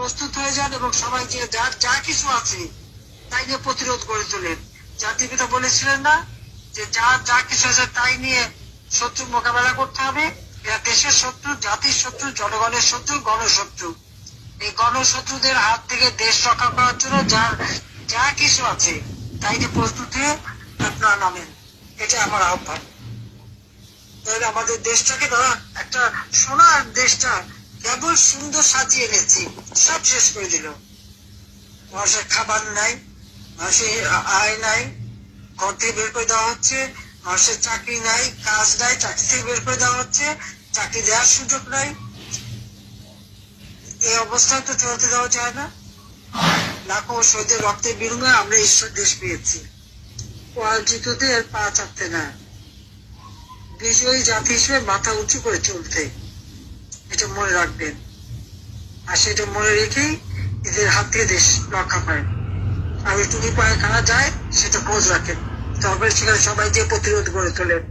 প্রস্তুত হয়ে যান এবং সবাই যে যার যা কিছু আছে তাই নিয়ে প্রতিরোধ গড়ে তোলেন। জাতির পিতা বলেছিলেন না যে যার যা কিছু আছে তাই নিয়ে শত্রু মোকাবেলা করতে হবে। এরা দেশের শত্রু, জাতির শত্রু, জনগণের শত্রু, গণশত্রু। এই গণশত্রুদের হাত থেকে দেশ রক্ষা করার জন্য যার যা কিছু আছে তাই নিয়ে প্রস্তুত হয়ে আপনারা নামেন, এটা আমার আহ্বান। তাহলে আমাদের দেশটাকে ধরা একটা সোনার দেশটা কেবল সুন্দর সাজিয়ে এনেছি, সব শেষ করে দিল। মানুষের খাবার নাই, মানুষের আয় নাই, ঘর থেকে বের করে দেওয়া হচ্ছে। মানুষের চাকরি নাই, কাজ নাই, চাকরি থেকে বের করে দেওয়া হচ্ছে, চাকরি দেওয়ার সুযোগ নাই। এই অবস্থায় তো চলতে দেওয়া যায় না। লাখো শহীদের রক্তের বিনিময়ে আমরা ঈশ্বর দেশ পেয়েছি। পরাজিতদের পা চাপতে না, বিজয়ী জাতি হিসেবে মাথা উঁচু করে চলতে, এটা মনে রাখবেন। আর সেটা মনে রেখেই এদের হাত থেকে দেশ রক্ষা করেন। আর একটু পায়ে কারা যায় সেটা খোঁজ রাখেন, তারপরে সেখানে সবাই যে প্রতিরোধ গড়ে তোলেন।